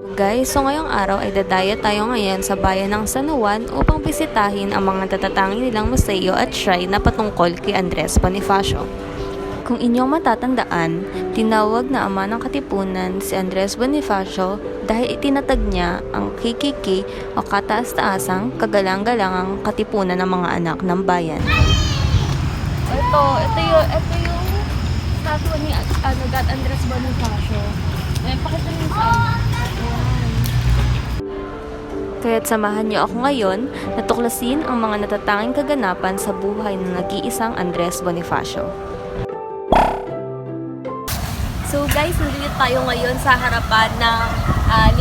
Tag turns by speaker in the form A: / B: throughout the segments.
A: Guys, so ngayong araw ay dadaya tayo ngayon sa bayan ng San Juan upang bisitahin ang mga natatanging nilang museo at shrine na patungkol kay Andres Bonifacio. Kung inyong matatandaan, tinawag na ama ng Katipunan si Andres Bonifacio dahil itinatag niya ang KKK o kataas-taasang kagalang-galangang katipunan ng mga anak ng bayan. Ito yung statue ni God Andres Bonifacio. Pakita niyo sa Kaya't samahan niyo ako ngayon na tuklasin ang mga natatanging kaganapan sa buhay ng nag-iisang Andres Bonifacio. So guys, nandito tayo ngayon sa harapan ng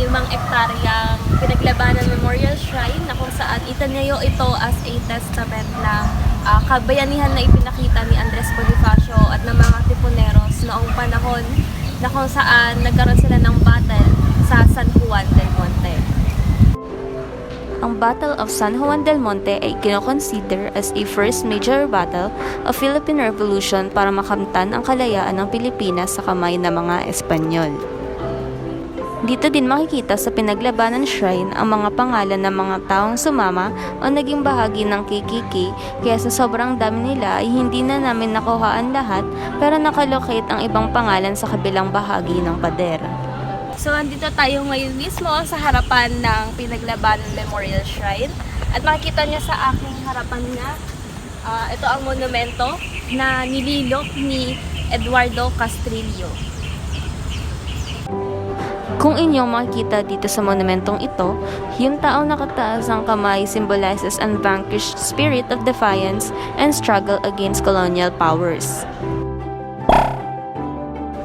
A: 5 ektaryang Pinaglabanan Memorial Shrine na kung saan itinayo ito as a testament na kabayanihan na ipinakita ni Andres Bonifacio at ng mga Tipuneros noong panahon na kung saan nagkaroon sila ng battle sa San Juan del Monte. Ang Battle of San Juan del Monte ay kinoconsider as a first major battle of Philippine Revolution para makamtan ang kalayaan ng Pilipinas sa kamay ng mga Espanyol. Dito din makikita sa Pinaglabanan Shrine ang mga pangalan ng mga taong sumama o naging bahagi ng KKK, kaya sa sobrang dami nila ay hindi na namin nakuhaan lahat, pero nakalocate ang ibang pangalan sa kabilang bahagi ng pader. So, andito tayo ngayon mismo sa harapan ng Pinaglabanan Memorial Shrine. At makikita niyo sa aking harapan na ito ang monumento na nililok ni Eduardo Castrillo. Kung inyong makikita dito sa monumentong ito, yung taong nakataas ang kamay symbolizes an vanquished spirit of defiance and struggle against colonial powers.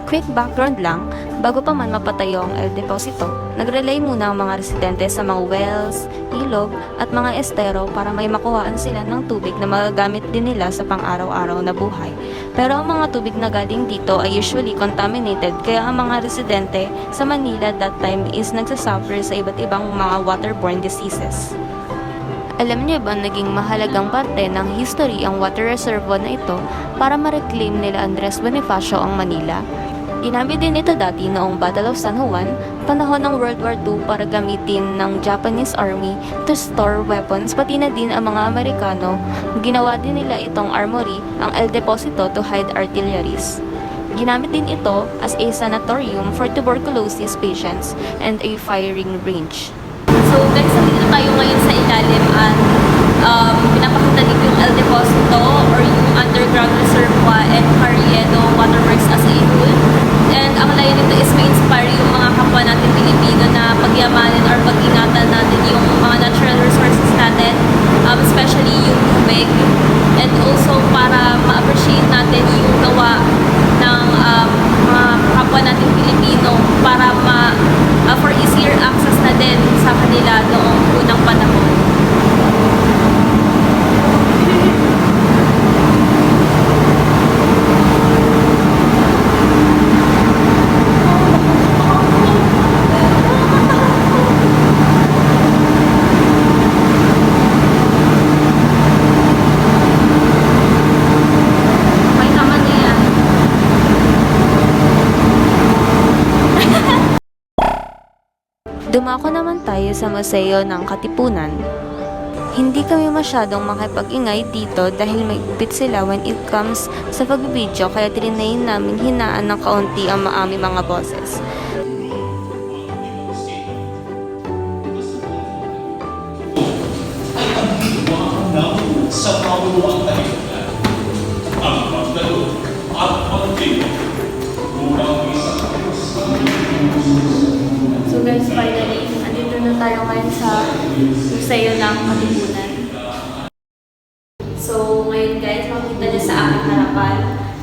A: Quick background lang, bago pa man mapatayo ang El Deposito, nag-relay muna ang mga residente sa mga wells, ilog at mga estero para may makuhaan sila ng tubig na magagamit din nila sa pang-araw-araw na buhay. Pero ang mga tubig na galing dito ay usually contaminated, kaya ang mga residente sa Manila that time is nagsasuffer sa iba't ibang mga waterborne diseases. Alam niyo ba naging mahalagang parte ng history ang water reservoir na ito para ma-reclaim nila Andres Bonifacio ang Manila? Ginamit din ito dati noong Battle of San Juan, panahon ng World War II para gamitin ng Japanese Army to store weapons, pati na din ang mga Amerikano. Ginawa din nila itong armory, ang El Deposito, to hide artilleries. Ginamit din ito as a sanatorium for tuberculosis patients and a firing range. So guys, nandito tayo ngayon sa ilalim at pinapakita dito yung El Deposito or yung underground reservoir and Carriedo Waterworks as a whole. And ang layo nito is ma-inspire yung mga kapwa natin Pilipino na pagyamanin or pag-ingatan natin yung mga natural resources natin, especially yung tubig. And also para ma-appreciate natin yung gawa ng mga kapwa natin Pilipino para for easier access na din sa kanila noong unang panahon. Dumako naman tayo sa Museo ng Katipunan. Hindi kami masyadong makipag-ingay dito dahil may upit sila when it comes sa pag-video, kaya trinayin namin hinaan ng kaunti ang maami mga boses.
B: Sa pawuwang tayo ang pagdalo at pagdalo upang
A: So guys, finally, andito na tayo ngayon sa Museo ng Katipunan. So ngayon guys, makikita niyo sa aking harapan,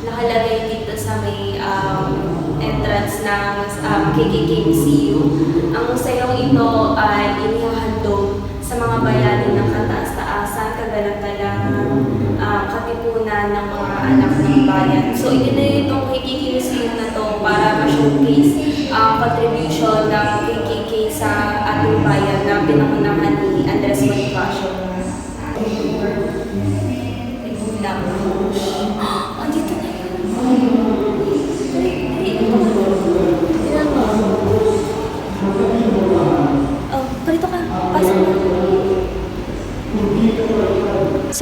A: nakalagay dito sa may entrance ng KKK Museum. Ang museong ito ay inihahandog sa mga bayani ng kataas-taasan, kagalang-galangang katipunan ng mga anak ng bayan. So itinayo itong KKK Museum na to para ma-showcase contribution ng KKK sa ating bayan na pinangunahan ni Andres Bonifacio. Andito na yun. Tingnan mo.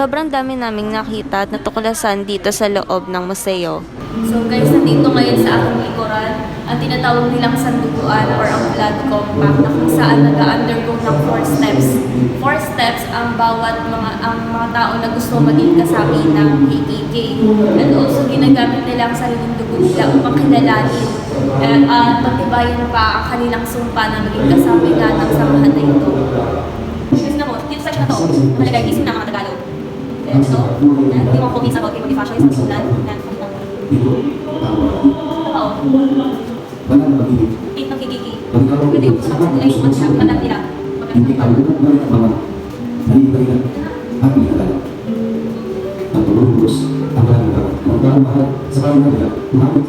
A: Sobrang dami naming nakita at natuklasan dito sa loob ng museo.
C: So guys, nandito ngayon sa aking likuran ang tinatawag nilang sanduguan or ang blood compact na kung saan nag-undergo ng 4 steps. 4 steps ang mga tao na gusto maging kasapi ng KKK. And also ginagamit nila ang sariling dugo nila upang kilalanin at pagtibayin pa ang kanilang sumpa na maging kasapi nga ng samahan na ito. Kasi na mo, dito sa na to, nakalagay gising ng mga Tagalog. Ito, hindi mo kung minsan about fashion isang sulat. Eight ng kikiki. Pwede yung sa mga ay matanda nila.
D: Hindi ka lumat na rin mga nalibay na ang ilan. Ang tulubos, ang mahal sa kanila nila, umabot,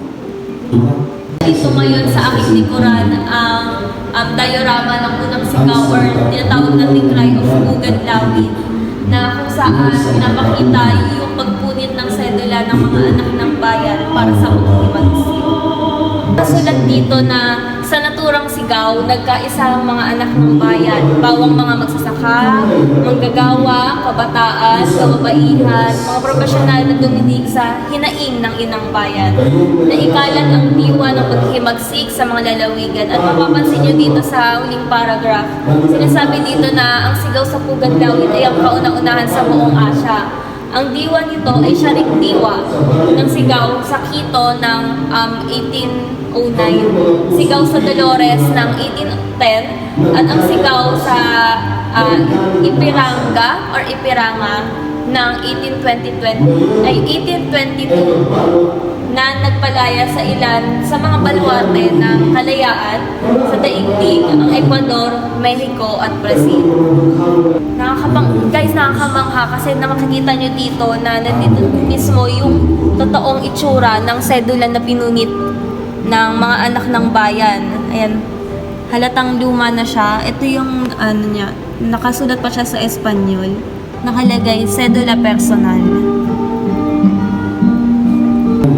D: tulad.
C: Ito ngayon sa aking likuran ang diorama ng unang sigaw or tinatawag nating Cry of Bugad Lawin na kung saan pinapakita yung pagpunit ng sedula ng mga anak ng bayan para sa paghimagsik. Nasulat dito na sa naturang sigaw, nagkaisa ang mga anak ng bayan, bawang mga magsasaka, manggagawa, kabataan, kababaihan, mga profesional na dumidig sa hinaing ng inang bayan. Naikalat ang diwa ng paghimagsik sa mga lalawigan at mapapansin nyo dito sa huling paragraph. Sinasabi dito na ang sigaw sa Pugad Lawin ay ang kauna-unahan sa buong Asya. Ang diwa nito ay siya ring diwa ng sigaw sa Quito ng 1809, sigaw sa Dolores ng 1810, at ang sigaw sa Ipiranga or Ipiranga ng 1822 na nagpalaya sa ilan sa mga baluarte ng kalayaan sa daigdig ang Ecuador, Mexico at Brazil. Nakakamangha kasi nakakita nyo dito na nandito mismo yung totoong itsura ng sedula na pinunit ng mga anak ng bayan. Ayan, halatang luma na siya. Ito yung niya, nakasulat pa siya sa Espanyol. Nakalagay, sedula personal.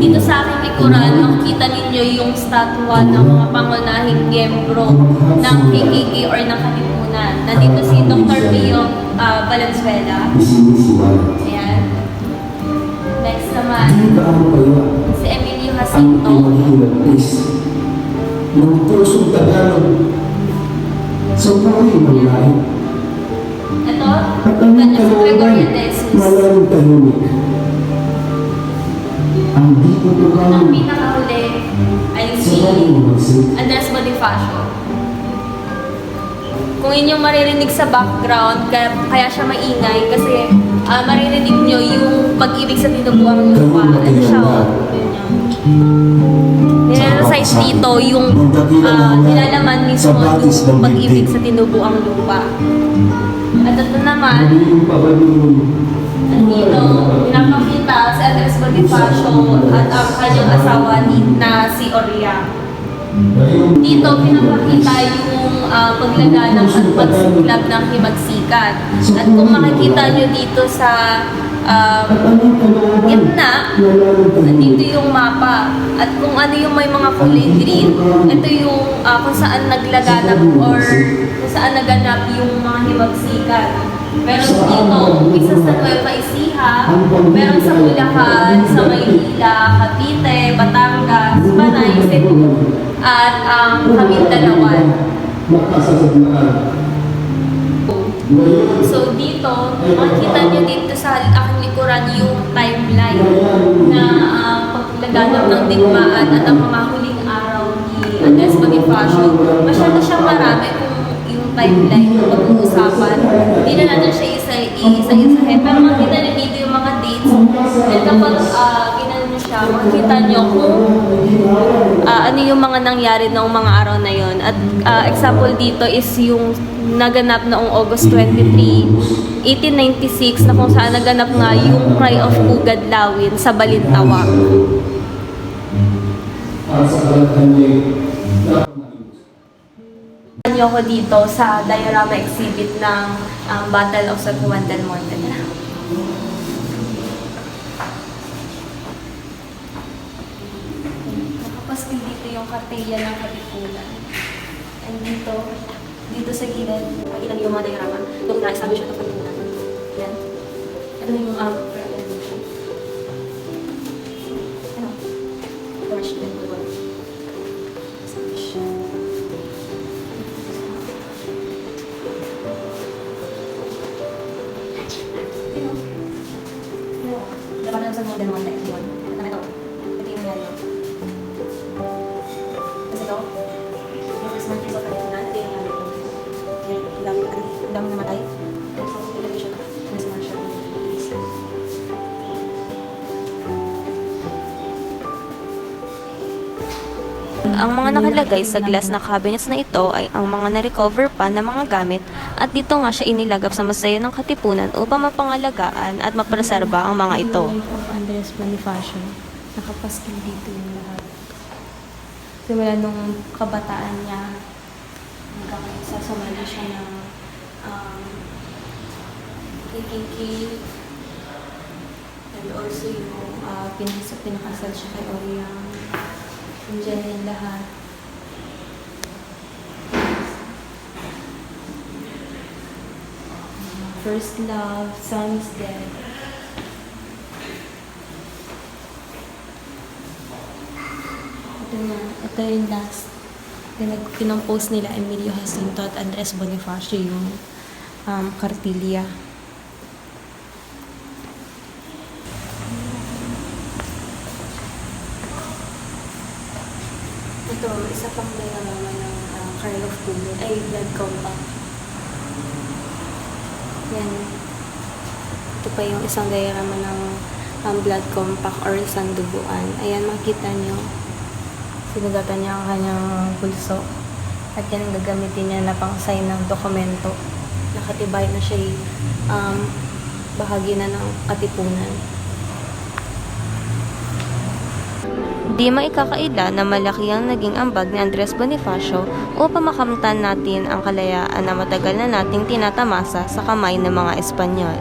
C: Dito sa aking likuran, makikita ninyo yung statwa ng mga pangunahing miyembro ng KKK or ng Katipunan. Nandito si Dr. Pio Valenzuela. Ayan. Next naman, si Emilio Jacinto.
D: Ng pusong Tagalog sa buhay ng lahat.
C: Ito,
D: At ang
C: kanya si Gregorio
D: kalooban,
C: de Jesus.
D: malamang tahimik. Ang di ko
C: Ang
D: tukaw
C: pinakahuli ay
D: sa
C: si
D: pag-umagsik.
C: Andres Bonifacio. Kung inyong maririnig sa background, kaya siya maingay kasi maririnig nyo yung pag-ibig sa tinubuang lupa. Ano siya, oh. Nire-recite dito yung nilalaman mismo yung pag-ibig sa tinubuang lupa. At ito naman,
D: Magiging pabalunod.
C: dito, pinapakita si Andres Bonifacio at ang kanyang asawa na si Oria. Dito, pinapakita yung paglaganap at pagsiklab ng himagsikan. At kung makikita nyo dito sa gitna, dito yung mapa. At kung ano yung may mga kulay green, ito yung kung saan naglaganap or kung saan naganap yung mga himagsikan. Meron dito, isa sa Nueva Ecija, meron sa Bulacan, sa Maynila, Cavite, Batangas, Panay, Cebu, at ang Kamindalawan. So dito, makikita nyo dito sa aking likuran yung timeline na paglaganap ng digmaan at ang mga huling araw ni Andres Bonifacio. Masyado siyang marami kung yung timeline na pag-uusapan. Hindi na natin siya isa-isahin. Pero makikita nyo dito yung mga dates. And kapag ginano nyo siya, makikita nyo kung ano yung mga nangyari noong mga araw na yon. At example dito is yung naganap noong August 23, 1896 na kung saan naganap nga yung Cry of Bugad Lawin sa Balintawak. Nyo ko dito sa diorama exhibit ng Battle of San Juan del Monte. Nakapaskil dito yung kartilya ng Katipunan. And dito sa gilid, makikita niyo yung mga diorama. Doon na-establish ito Katipunan. Yan.
A: Ito yung ano? Brush din ko. Dapat na sa model 1 text yun. Ito na ito. Ito yung nangyari yun. Kasi ito, yung first month result na ito na, ito yung nangyari yun. Ang dami namatay. Ito, ilagay siya. Miss Marshall. Ang mga nakalagay sa glass na cabinets na ito ay ang mga na-recover pa na mga gamit at dito nga siya inilagap sa masaya ng katipunan upang mapangalagaan at mapreserba ang mga ito.
C: Andres Bonifacio. Nakapaskil dito yung lahat. Simula nung kabataan niya, hanggang sa sumali siya ng KKK. And also yung pinakasal siya kay Oriang. Nandiyan yung lahat. First love, son's dead. Ito yung last. Pinopost nila Emilio Jacinto at Andres Bonifacio yung Cartilla. Ito, isa pang diorama ng Carl of Cuban, ay Blood Compact. Yan. Ito pa yung isang diorama ng Blood Compact or Sandubuan. Ayan, makita nyo. Sinugatan niya ang kanyang pulso. At yan ang gagamitin niya na pang sign ng dokumento. Nakatibay na siya bahagi na ng katipunan.
A: Di maikakaila na malaki ang naging ambag ni Andres Bonifacio upang makamtan natin ang kalayaan na matagal na nating tinatamasa sa kamay ng mga Espanyol.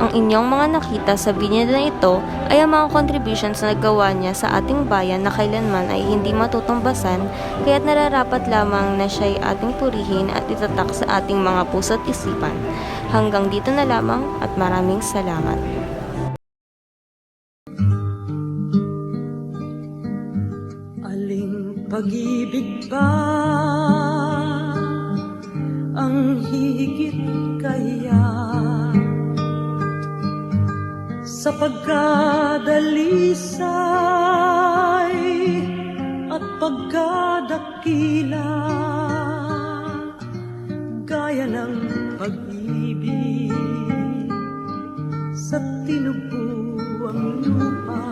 A: Ang inyong mga nakita sa binyag na ito ay ang mga contributions na nagawa niya sa ating bayan na kailanman ay hindi matutumbasan, kaya't nararapat lamang na siya'y ating purihin at itatak sa ating mga puso't isipan. Hanggang dito na lamang at maraming salamat.
E: Aling pag-ibig ba ang higit kaya sa pagkadalisay at pagkadakila gaya ng pag-ibig sa tinubuang lupa?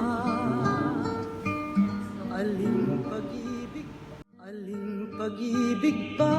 E: Aling pag-ibig ba